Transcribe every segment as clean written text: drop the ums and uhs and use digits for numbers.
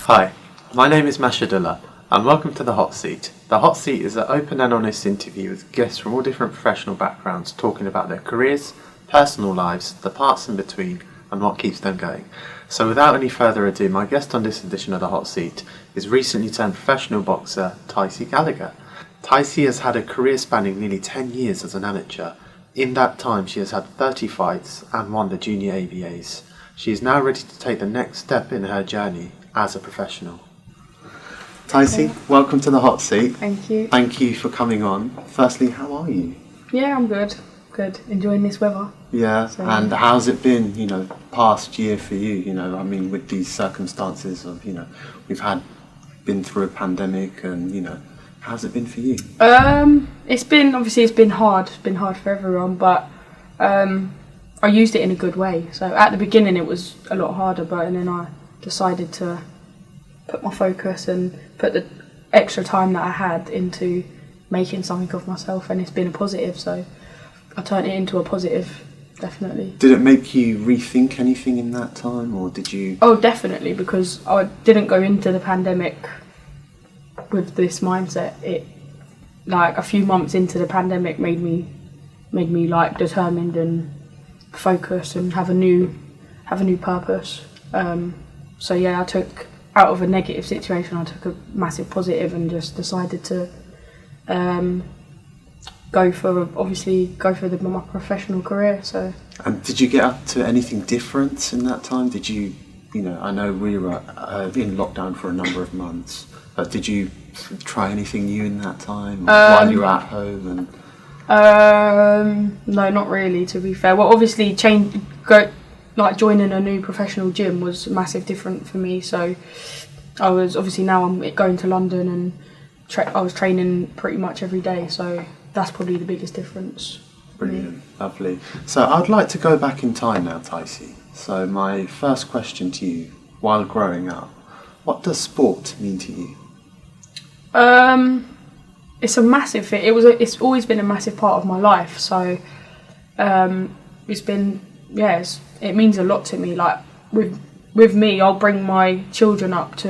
Hi, my name is MashUp and welcome to The Hot Seat. The Hot Seat is an open and honest interview with guests from all different professional backgrounds talking about their careers, personal lives, the parts in between and what keeps them going. So without any further ado, my guest on this edition of The Hot Seat is recently turned professional boxer Tysie Gallagher. Tysie has had a career spanning nearly 10 years as an amateur. In that time she has had 30 fights and won the junior ABAs. She is now ready to take the next step in her journey as a professional. Tysie, welcome to The Hot Seat. Thank you. Thank you for coming on. Firstly, how are you? Yeah, I'm good. Good. Enjoying this weather. Yeah, and how's it been, past year for you? With these circumstances of, we've been through a pandemic and, how's it been for you? It's been hard. It's been hard for everyone, but I used it in a good way. So at the beginning it was a lot harder, and then I decided to put my focus and put the extra time that I had into making something of myself, and it's been a positive, so I turned it into a positive, definitely. Did it make you rethink anything in that time, or did you? Oh, definitely, because I didn't go into the pandemic with this mindset. It, like, a few months into the pandemic made me like determined and focused and have a new purpose. So yeah, I took out of a negative situation, I took a massive positive and just decided to go for my professional career. So. And did you get up to anything different in that time? Did you, I know we were in lockdown for a number of months, but did you try anything new in that time while you were at home? No, not really, to be fair. Well, obviously joining a new professional gym was massive different for me. So now I'm going to London and I was training pretty much every day. So that's probably the biggest difference. Brilliant, lovely. So I'd like to go back in time now, Tysie. So my first question to you, while growing up, what does sport mean to you? It's a massive thing. It's always been a massive part of my life. So it means a lot to me. Like with me, I'll bring my children up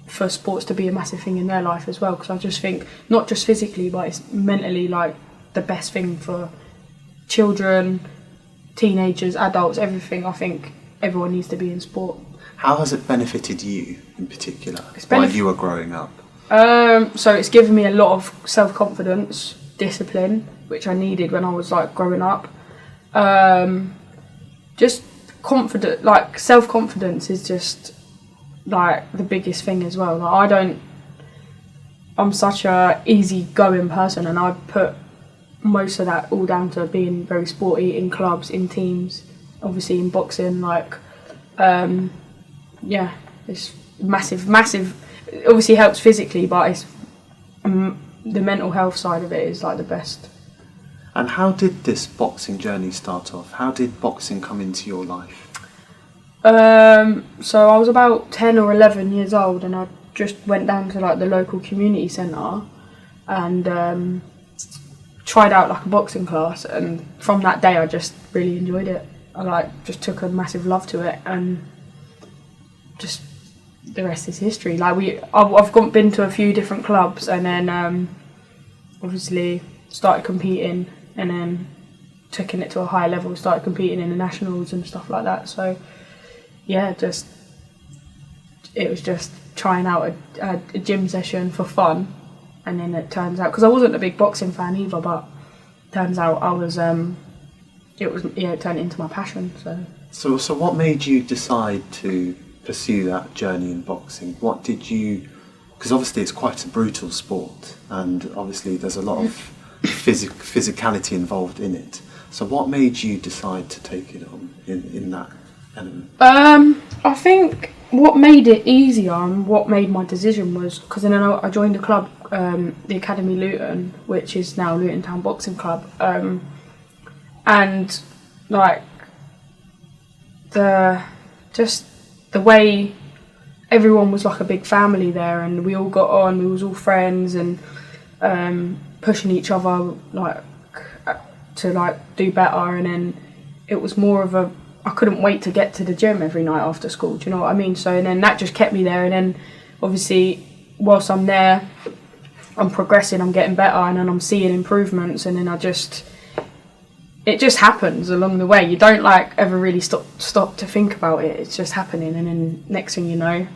for sports to be a massive thing in their life as well, because I just think not just physically but it's mentally like the best thing for children, teenagers, adults, everything. I think everyone needs to be in sport. How has it benefited you in particular while you were growing up? So it's given me a lot of self-confidence, discipline, which I needed when I was like growing up. Just confident, like self-confidence is just like the biggest thing as well. Like I'm such a easy-going person, and I put most of that all down to being very sporty in clubs, in teams, obviously in boxing. It's massive. It obviously helps physically, but it's the mental health side of it is like the best. And how did this boxing journey start off? How did boxing come into your life? So I was about 10 or 11 years old, and I just went down to like the local community centre and tried out like a boxing class, and from that day I just really enjoyed it. I just took a massive love to it, and just the rest is history. I've been to a few different clubs, and then obviously started competing, and then taking it to a higher level, started competing in the nationals and stuff like that. So yeah, it was just trying out a gym session for fun, and then it turns out, because I wasn't a big boxing fan either, but turns out I was it turned into my passion. So what made you decide to pursue that journey in boxing? What did you, because obviously it's quite a brutal sport, and obviously there's a lot of physicality involved in it. So what made you decide to take it on in that element? I think what made it easier and what made my decision was because then I joined a club, the Academy Luton, which is now Luton Town Boxing Club, and like the way everyone was like a big family there, and we all got on, we was all friends, and pushing each other like to like do better, and then it was more of a I couldn't wait to get to the gym every night after school. Do you know what I mean? So and then that just kept me there. And then obviously whilst I'm there, I'm progressing, I'm getting better, and then I'm seeing improvements. And then it just happens along the way. You don't like ever really stop to think about it. It's just happening. And then next thing you know,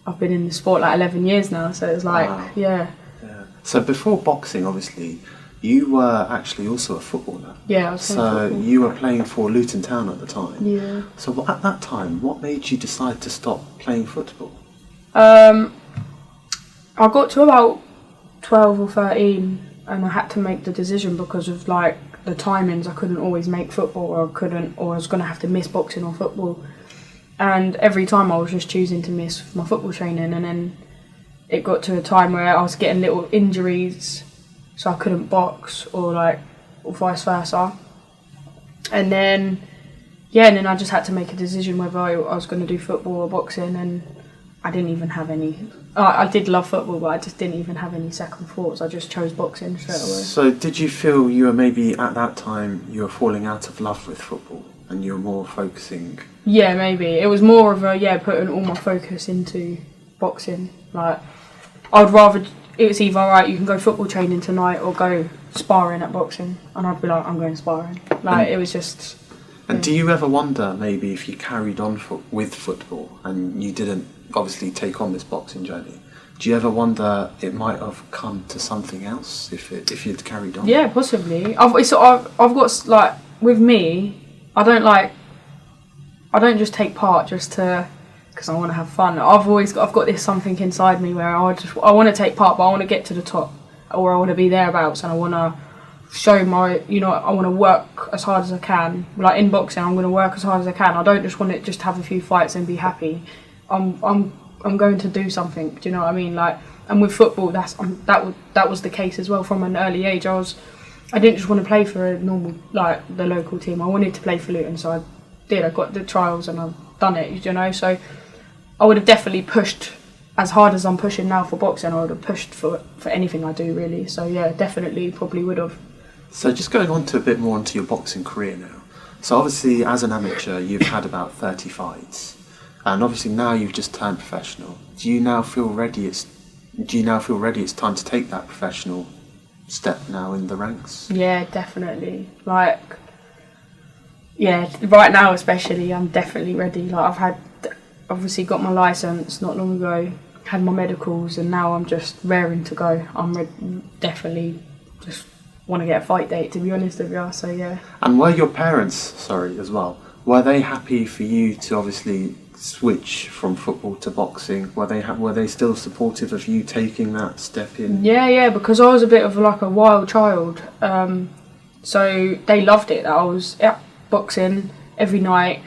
I've been in the sport like 11 years now. So it's like, wow. yeah. So before boxing, obviously, you were actually also a footballer. Yeah, I was playing football. So you were playing for Luton Town at the time. Yeah. So at that time, what made you decide to stop playing football? I got to about 12 or 13 and I had to make the decision because of like the timings. I couldn't always make football, or I was going to have to miss boxing or football. And every time I was just choosing to miss my football training, and then it got to a time where I was getting little injuries, so I couldn't box, or vice versa. And then I just had to make a decision whether I was going to do football or boxing, and I didn't even have any. I did love football, but I just didn't even have any second thoughts. I just chose boxing straight away. So did you feel you were maybe at that time you were falling out of love with football and you were more focusing? Yeah, maybe. It was more of putting all my focus into boxing. Like, I'd rather, it was either, right, you can go football training tonight or go sparring at boxing. And I'd be like, I'm going sparring. Like, it was just... And do you ever wonder maybe if you carried on with football and you didn't obviously take on this boxing journey, do you ever wonder it might have come to something else if you'd carried on? Yeah, possibly. I've got, like, with me, I don't just take part just to, because I want to have fun. I've got this something inside me where I want to take part, but I want to get to the top, or I want to be thereabouts, and I want to show my, I want to work as hard as I can. Like in boxing, I'm going to work as hard as I can. I don't just want to just have a few fights and be happy. I'm going to do something. Do you know what I mean? Like, and with football, that was the case as well. From an early age, I didn't just want to play for a normal, like, the local team. I wanted to play for Luton, so I did. I got the trials and I've done it. So I would have definitely pushed as hard as I'm pushing now for boxing. I would have pushed for anything I do, really. So yeah, definitely, probably would have. So just going on to a bit more into your boxing career now. So obviously, as an amateur, you've had about 30 fights, and obviously now you've just turned professional. Do you now feel ready? It's time to take that professional step now in the ranks? Yeah, definitely. Like, yeah, right now especially, I'm definitely ready. Like, I've obviously got my licence not long ago, had my medicals, and now I'm just raring to go. I'm definitely just want to get a fight date, to be honest with you. So yeah. And were your parents, as well, were they happy for you to obviously switch from football to boxing? Were they still supportive of you taking that step in? Yeah, because I was a bit of like a wild child. So they loved it that I was boxing every night,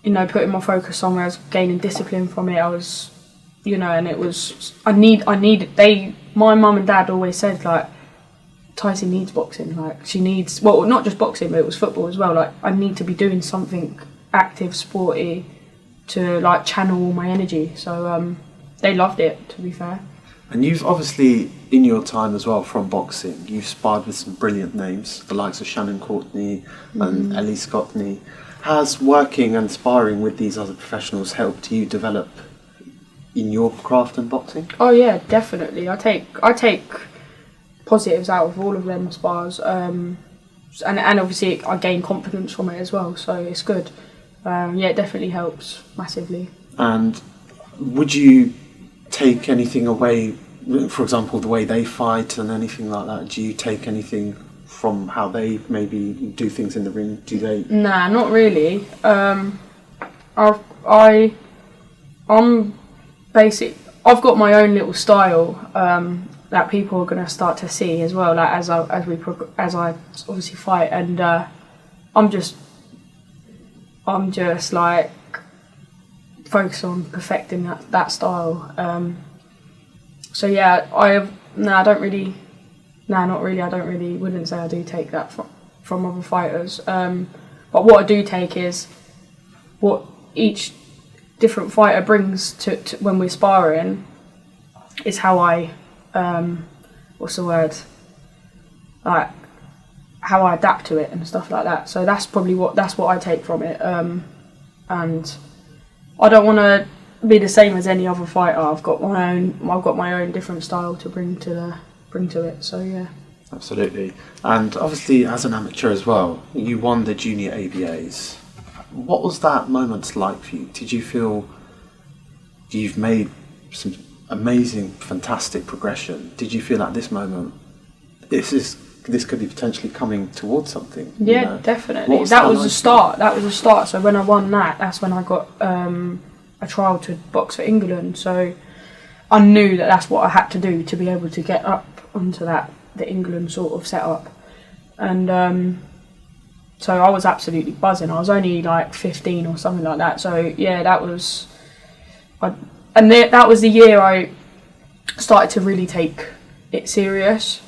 putting my focus somewhere. I was gaining discipline from it. I was, and it was, my mum and dad always said, like, Tysie needs boxing. Like, she needs, well, not just boxing, but it was football as well. Like, I need to be doing something active, sporty, to like channel all my energy. So they loved it, to be fair. And you've obviously, in your time as well from boxing, you've sparred with some brilliant names, the likes of Shannon Courtney and Ellie Scottney. Has working and sparring with these other professionals helped you develop in your craft and boxing? Oh yeah, definitely. I take positives out of all of them spars, and obviously I gain confidence from it as well, so it's good. It definitely helps massively. And would you take anything away, for example, the way they fight and anything like that? Do you take anything from how they maybe do things in the ring? Do they? Nah, not really. I've got my own little style that people are gonna start to see as well. Like as I obviously fight, and I'm just like focused on perfecting that style. So yeah, not really. I don't really. Wouldn't say I do take that from other fighters. But what I do take is what each different fighter brings to when we're sparring. Is how I, what's the word? Like how I adapt to it and stuff like that. So that's probably what I take from it. And I don't want to be the same as any other fighter. I've got my own different style to bring to it. So yeah. Absolutely. And obviously, as an amateur as well, you won the junior ABAs. What was that moment like for you? Did you feel you've made some amazing, fantastic progression? Did you feel at this moment, this could be potentially coming towards something? Yeah, you know? definitely. That was the start. That was the start. So when I won that's when I got a trial to box for England. So I knew that's what I had to do to be able to get up onto the England sort of setup. And so I was absolutely buzzing. I was only like 15 or something like that. So yeah, that was the year I started to really take it serious,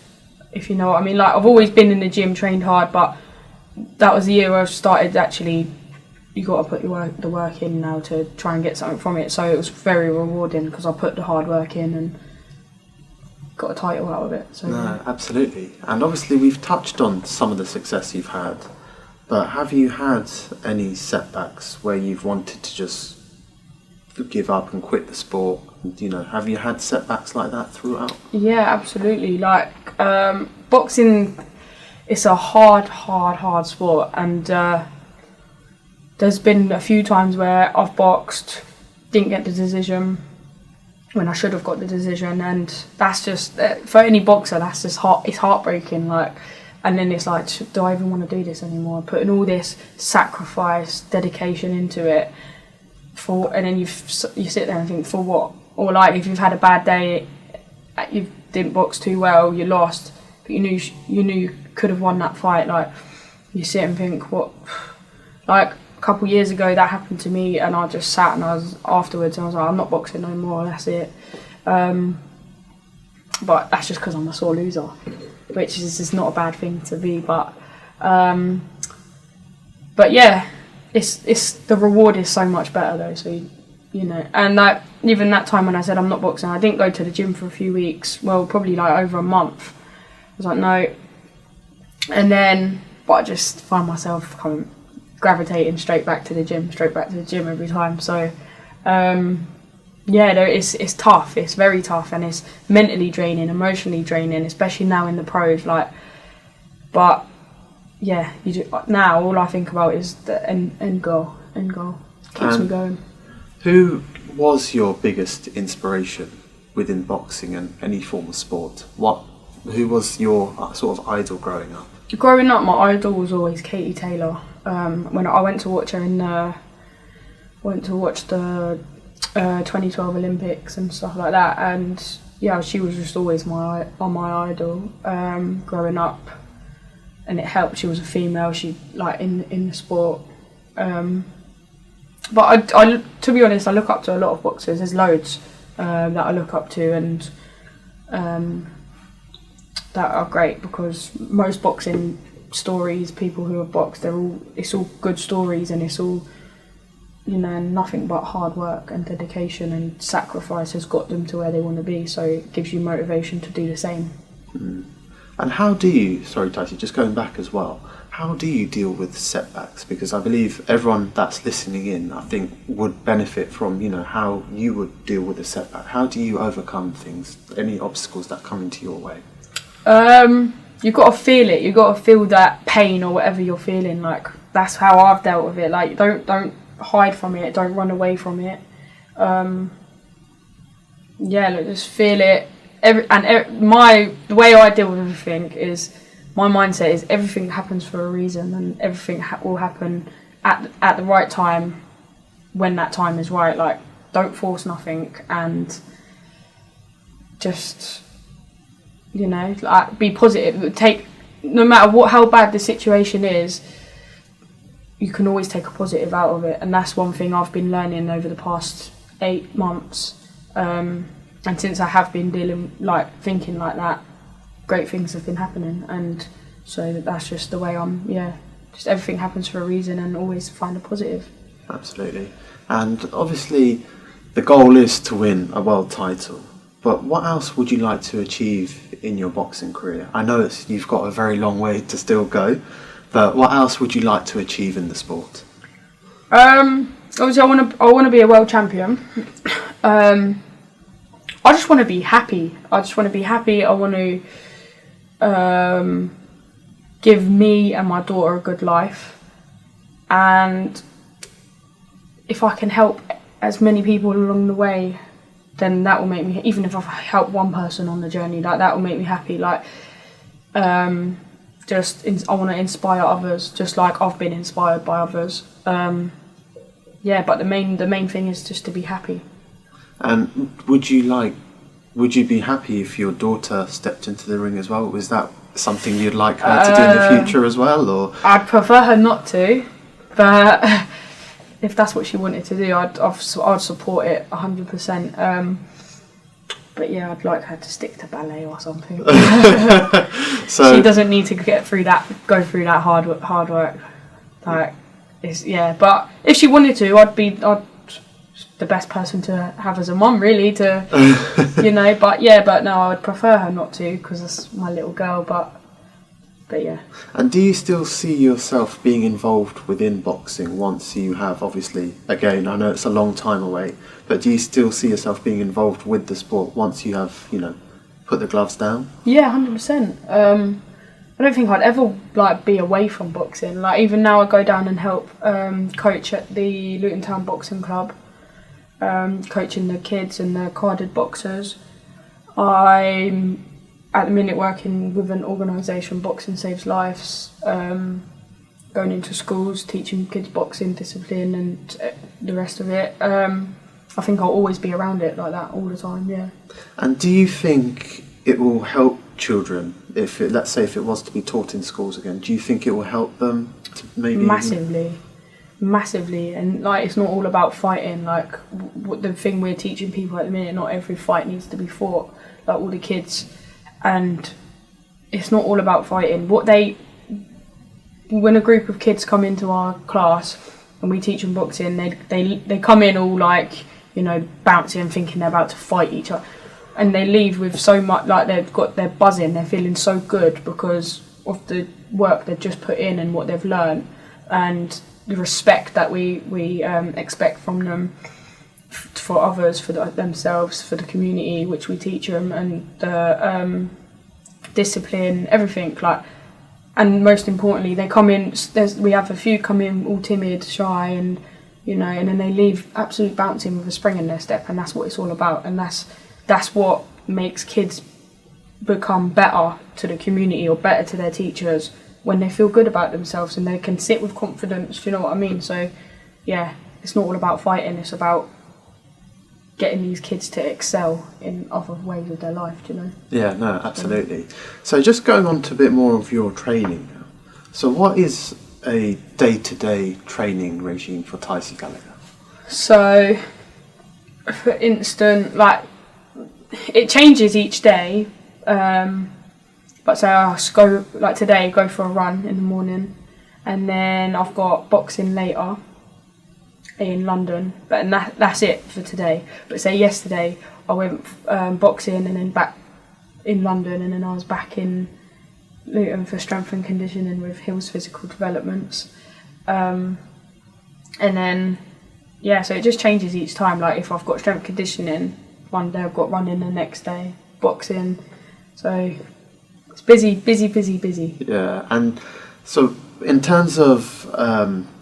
if you know what I mean. Like, I've always been in the gym, trained hard, but that was the year where I started actually, you got to put the work in now to try and get something from it. So it was very rewarding because I put the hard work in and got a title out of it. So no, yeah. Absolutely. And obviously we've touched on some of the success you've had, but have you had any setbacks where you've wanted to just give up and quit the sport? You know, have you had setbacks like that throughout? Yeah, absolutely. Like, boxing, it's a hard sport, and there's been a few times where I've boxed, didn't get the decision when I should have got the decision, and that's just, for any boxer, that's just it's heartbreaking. Like, and then it's like, do I even want to do this anymore? Putting all this sacrifice, dedication into it, and then you sit there and think, for what? Or like, if you've had a bad day, you didn't box too well, you lost, but you knew you could have won that fight. Like, you sit and think, what? Like, a couple of years ago that happened to me, and I just sat and I was like, I'm not boxing no more, that's it. But that's just because I'm a sore loser, which is just not a bad thing to be. But yeah, it's the reward is so much better though. So you know, and like, even that time when I said I'm not boxing, I didn't go to the gym for a few weeks. Well, probably like over a month. I was like, no. And then, but I just find myself gravitating straight back to the gym every time. So yeah, it's tough. It's very tough, and it's mentally draining, emotionally draining, especially now in the pros. Like, but yeah, now all I think about is the end goal. Keeps me going. Who was your biggest inspiration within boxing and any form of sport? Who was your sort of idol growing up? Growing up, my idol was always Katie Taylor. When I went to watch her the 2012 Olympics and stuff like that, and yeah, she was just always my idol growing up, and it helped. She was a female. She like in the sport. But I, to be honest, I look up to a lot of boxers. There's loads that I look up to, and that are great, because most boxing stories, people who have boxed, it's all good stories, and it's all, you know, nothing but hard work and dedication and sacrifice has got them to where they want to be. So it gives you motivation to do the same. Mm. And how do you, sorry Tysie, just going back as well, how do you deal with setbacks? Because I believe everyone that's listening in, I think, would benefit from, you know, how you would deal with a setback. How do you overcome things, any obstacles that come into your way? You've got to feel it. You've got to feel that pain or whatever you're feeling. Like, that's how I've dealt with it. Like, don't hide from it. Don't run away from it. Yeah, like, just feel it. The way I deal with everything is, my mindset is everything happens for a reason, and everything will happen at the right time, when that time is right. Like, don't force nothing, and just, you know, like, be positive. No matter how bad the situation is, you can always take a positive out of it, and that's one thing I've been learning over the past 8 months. And since I have been thinking like that, great things have been happening, and so that's just the way just everything happens for a reason, and always find a positive. Absolutely. And obviously the goal is to win a world title. But what else would you like to achieve in your boxing career? I know you've got a very long way to still go, but what else would you like to achieve in the sport? Obviously, I want to be a world champion. I just want to be happy. I want to give me and my daughter a good life, and if I can help as many people along the way, then that will make me, even if I help one person on the journey, like that will make me happy. Like, I want to inspire others, just like I've been inspired by others. But the main thing is just to be happy. And would you be happy if your daughter stepped into the ring as well? Was that something you'd like her to do in the future as well, or? I'd prefer her not to, but if that's what she wanted to do, I'd support it 100%. But yeah, I'd like her to stick to ballet or something. So she doesn't need to go through that hard work. Like, but if she wanted to, I'd the best person to have as a mum, really, to But no, I would prefer her not to, because it's my little girl. But yeah. And do you still see yourself being involved within boxing once you have, obviously, again, I know it's a long time away, but do you still see yourself being involved with the sport once you have, put the gloves down? Yeah, 100%. I don't think I'd ever be away from boxing. Like, even now, I go down and help coach at the Luton Town Boxing Club, coaching the kids and the carded boxers. I'm at the minute working with an organisation, Boxing Saves Lives, going into schools, teaching kids boxing, discipline and the rest of it. I think I'll always be around it like that all the time, yeah. And do you think it will help children, let's say if it was to be taught in schools again, do you think it will help them to maybe... Massively, and it's not all about fighting. Like, the thing we're teaching people at the minute, not every fight needs to be fought, like all the kids, and it's not all about fighting. When a group of kids come into our class and we teach them boxing, they come in all bouncing and thinking they're about to fight each other, and they leave with so much, they're buzzing, they're feeling so good because of the work they've just put in and what they've learned, and the respect that we expect from them for others, for themselves, for the community which we teach them, and the discipline, everything. And most importantly, they come in. We have a few come in all timid, shy, and and then they leave absolute bouncing with a spring in their step, and that's what it's all about. And that's what makes kids become better to the community or better to their teachers, when they feel good about themselves and they can sit with confidence. Do you know what I mean? So yeah, it's not all about fighting, it's about getting these kids to excel in other ways of their life, do you know? Yeah, no, absolutely. So just going on to a bit more of your training now. So what is a day-to-day training regime for Tysie Gallagher? So, for instance, it changes each day. But say I go, today, go for a run in the morning, and then I've got boxing later in London, and that's it for today. But say yesterday I went boxing and then back in London, and then I was back in Luton for strength and conditioning with Hills Physical Developments, and then so it just changes each time. Like, if I've got strength conditioning one day, I've got running the next day, boxing, so it's busy. Yeah, and so in terms of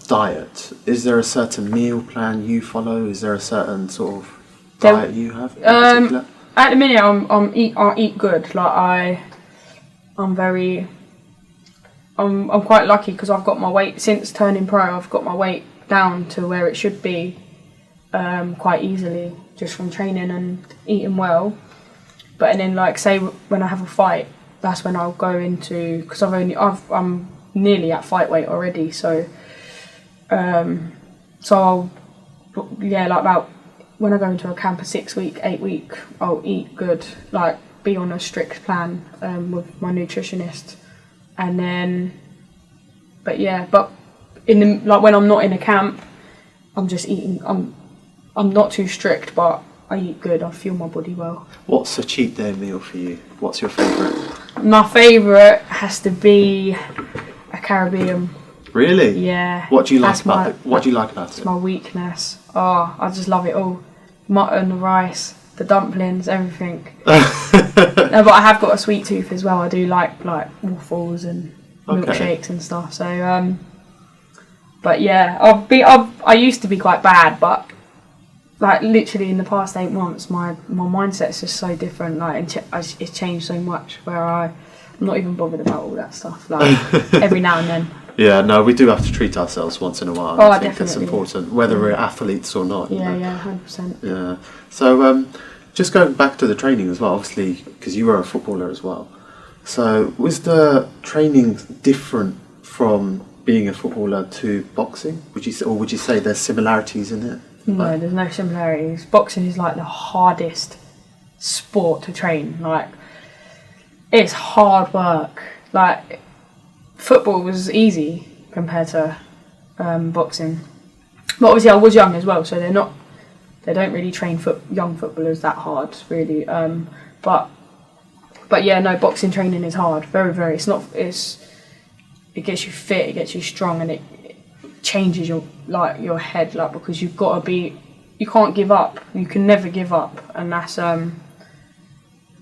diet, is there a certain meal plan you follow? Is there a certain sort of diet you have in particular? At the minute, I eat good. I'm quite lucky because I've got my weight since turning pro. I've got my weight down to where it should be quite easily, just from training and eating well. But and then say when I have a fight, that's when I'll go into, because I'm nearly at fight weight already, so I'll about when I go into a camp, a 6-week, 8-week, I'll eat good, be on a strict plan with my nutritionist, and then but in the when I'm not in a camp, I'm just eating. I'm not too strict, but I eat good. I fuel my body well. What's a cheat day meal for you? What's your favourite? My favourite has to be a Caribbean. Really? Yeah. What do you like about it? What do you like about It's it? my weakness. Oh, I just love it all. Mutton, the rice, the dumplings, everything. No, but I have got a sweet tooth as well. I do like waffles and milkshakes and stuff. So, but yeah, I used to be quite bad, but like literally in the past 8 months, my mindset's just so different. Like it's changed so much. Where I'm not even bothered about all that stuff. Like every now and then. Yeah, no, we do have to treat ourselves once in a while. Oh, I think definitely. it's important, whether we're athletes or not. Yeah, yeah, 100%. Yeah. So, just going back to the training as well, obviously, because you were a footballer as well. So, was the training different from being a footballer to boxing? Would you say there's similarities in it? No, there's no similarities. Boxing is like the hardest sport to train. Like, it's hard work. Like, football was easy compared to boxing. But obviously I was young as well, so they don't really train young footballers that hard, really. But yeah, no, boxing training is hard. Very, very. It gets you fit, it gets you strong, and it changes your head, like, because you can't give up. You can never give up, and that's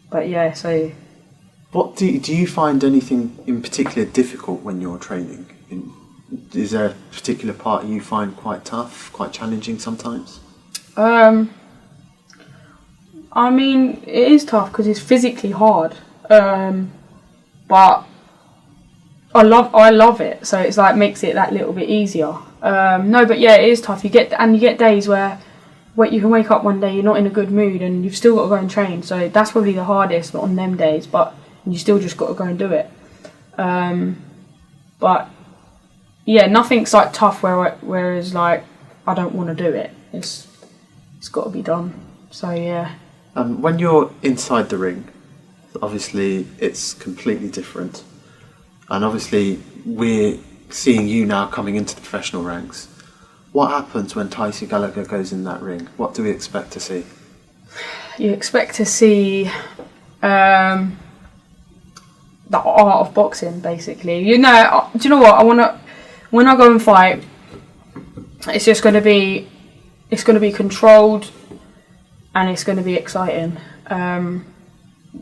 but yeah, so. What do you find anything in particular difficult when you're training? Is there a particular part you find quite tough, quite challenging sometimes? I mean, it is tough because it's physically hard, but I love it. So it's like makes it that little bit easier. No, but yeah, it is tough. You get days where you can wake up one day, you're not in a good mood, and you've still got to go and train. So that's probably the hardest on them days. But you still just got to go and do it. But yeah, nothing's like tough whereas like I don't want to do it. It's got to be done. So yeah. When you're inside the ring, obviously it's completely different. And obviously we're seeing you now coming into the professional ranks. What happens when Tysie Gallagher goes in that ring? What do we expect to see? You expect to see the art of boxing, basically. Do you know what? When I go and fight, it's going to be controlled, and it's going to be exciting. I've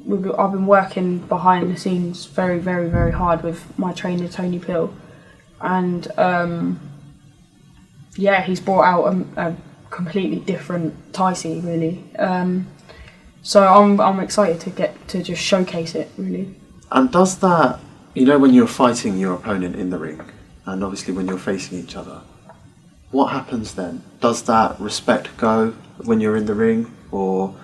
been working behind the scenes very, very, very hard with my trainer Tony Pill, and yeah, he's brought out a completely different Tysie, really. So I'm excited to get to just showcase it, really. And does that, when you're fighting your opponent in the ring, and obviously when you're facing each other, what happens then? Does that respect go when you're in the ring, or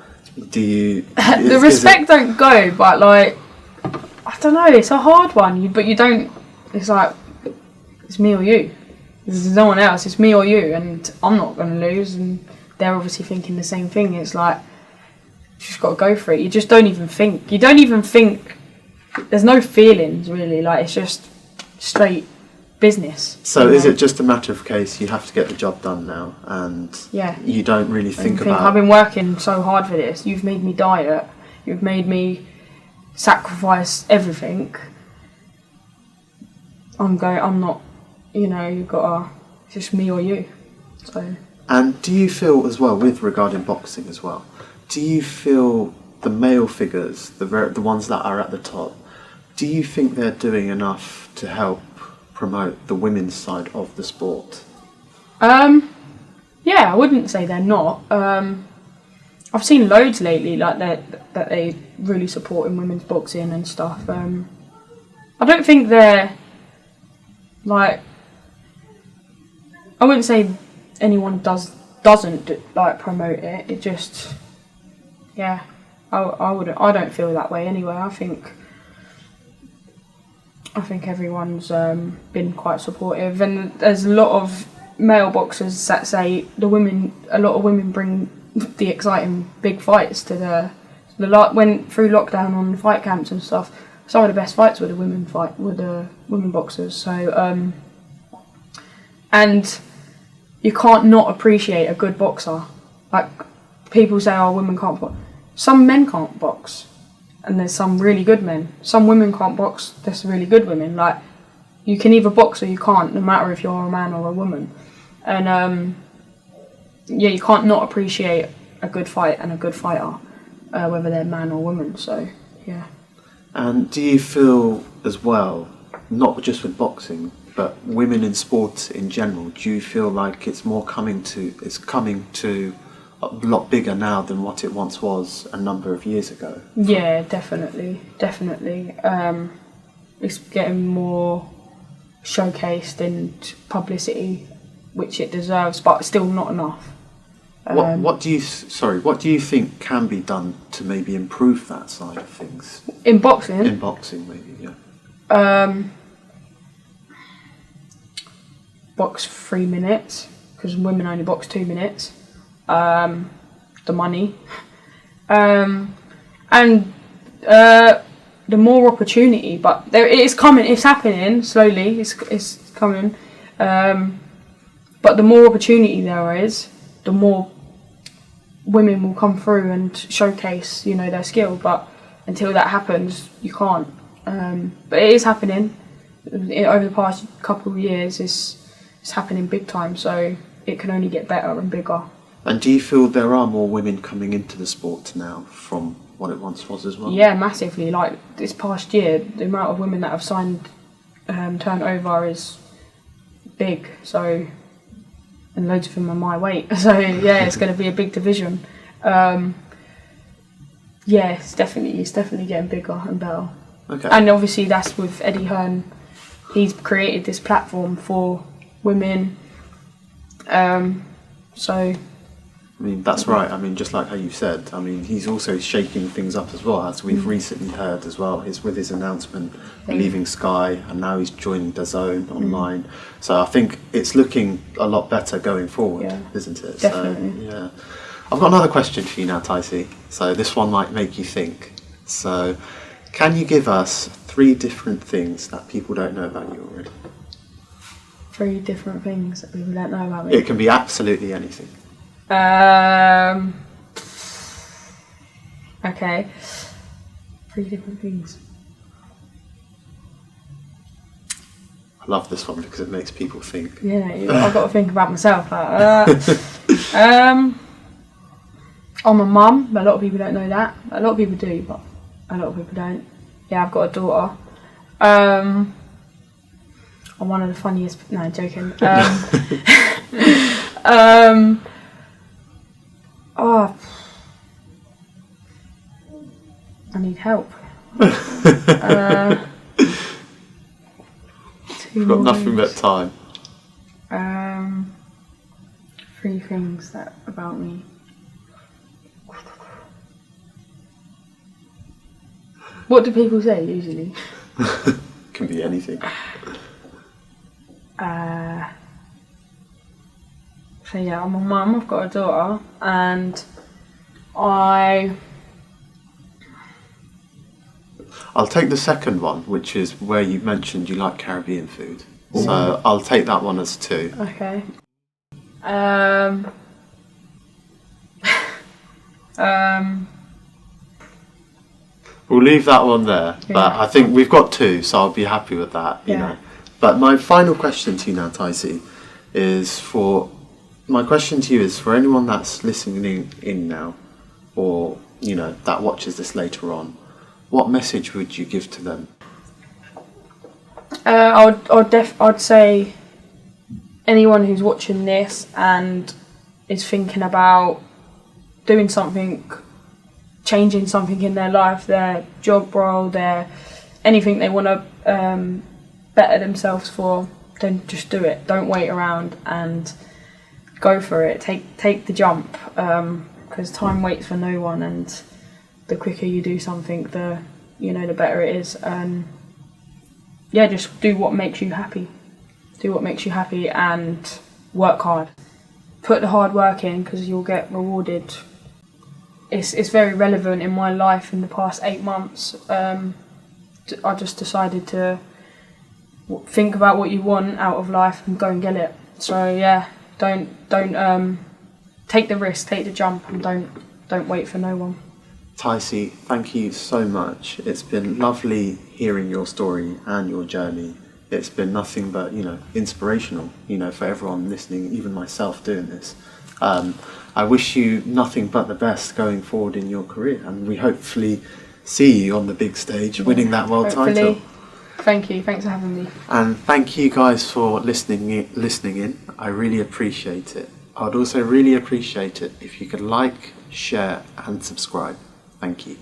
do you... The respect don't go, but like, I don't know, it's a hard one, but you don't, it's like, it's me or you. There's no one else, it's me or you, and I'm not going to lose, and they're obviously thinking the same thing. It's like, you just got to go for it. You just don't even think. You don't even think. There's no feelings, really. Like, it's just straight business. So is it just a matter of case you have to get the job done now, and you don't really think about... I've been working so hard for this. You've made me diet. You've made me sacrifice everything. I'm not, you've got to... It's just me or you. So. And do you feel as well, regarding boxing as well, do you feel the male figures, the ones that are at the top, do you think they're doing enough to help promote the women's side of the sport? Yeah, I wouldn't say they're not. Er've seen loads lately, like that they really supporting women's boxing and stuff. I don't think they're like. I wouldn't say anyone doesn't like promote it. It just, yeah, I don't feel that way anyway. I think everyone's been quite supportive, and there's a lot of male boxers that say a lot of women bring the exciting big fights to when through lockdown on fight camps and stuff. Some of the best fights were the women boxers. So and you can't not appreciate a good boxer. Like, people say, oh, women can't box. Some men can't box, and there's some really good men. Some women can't box, there's really good women. Like, you can either box or you can't, no matter if you're a man or a woman. And yeah, you can't not appreciate a good fight and a good fighter, whether they're man or woman. So yeah. And do you feel as well, not just with boxing, but women in sports in general, do you feel like it's coming to a lot bigger now than what it once was a number of years ago? Yeah, definitely. It's getting more showcased and publicity, which it deserves, but still not enough. What do you think can be done to maybe improve that side of things? In boxing? In boxing, maybe, yeah. Box 3 minutes, because women only box 2 minutes. The money. And the more opportunity, but it's coming, it's happening slowly, it's coming. But the more opportunity there is, the more women will come through and showcase, their skill. But until that happens, you can't. But it is happening. Over the past couple of years, it's happening big time. So it can only get better and bigger. And do you feel there are more women coming into the sport now from what it once was as well? Yeah, massively. Like this past year, the amount of women that have signed turnover is big. So. And loads of them are my weight, so yeah, it's going to be a big division. Yeah, it's definitely getting bigger and better. Okay. And obviously that's with Eddie Hearn. He's created this platform for women. So. I mean, that's right. I mean, just like how you said, I mean, he's also shaking things up as well, as we've recently heard as well. With his announcement leaving Sky, and now he's joining DAZN online. So I think it's looking a lot better going forward, isn't it? Definitely. So, yeah. I've got another question for you now, Tysie. So this one might make you think. So, can you give us 3 different things that people don't know about you already? 3 different things that people don't know about me? It can be absolutely anything. Okay. 3 different things. I love this one because it makes people think. Yeah, I've got to think about myself. I'm a mum. A lot of people don't know that. A lot of people do, but a lot of people don't. Yeah, I've got a daughter. I'm one of the funniest. No, joking. Oh, I need help. We've got nothing but time. 3 things that about me. What do people say usually? Can be anything. So yeah, I'm a mum, I've got a daughter, and I'll take the second one, which is where you mentioned you like Caribbean food. So I'll take that one as 2. Okay. We'll leave that one there, but I think we've got 2, so I'll be happy with that, you know. But my final question to you now, Tysie, is for anyone that's listening in now, or that watches this later on. What message would you give to them? I'd say anyone who's watching this and is thinking about doing something, changing something in their life, their job role, anything they want to better themselves for, then just do it. Don't wait around and go for it. Take the jump, because time waits for no one, and the quicker you do something, the better it is. And just do what makes you happy. Do what makes you happy and work hard. Put the hard work in, because you'll get rewarded. It's very relevant in my life in the past 8 months. I just decided to think about what you want out of life and go and get it. So yeah, don't take the risk, take the jump, and don't wait for no one. Tysie, thank you so much. It's been lovely hearing your story and your journey. It's been nothing but, inspirational, for everyone listening, even myself doing this. I wish you nothing but the best going forward in your career, and we hopefully see you on the big stage winning that world title. Thank you. Thanks for having me. And thank you guys for listening in. I really appreciate it. I'd also really appreciate it if you could like, share and subscribe. Thank you.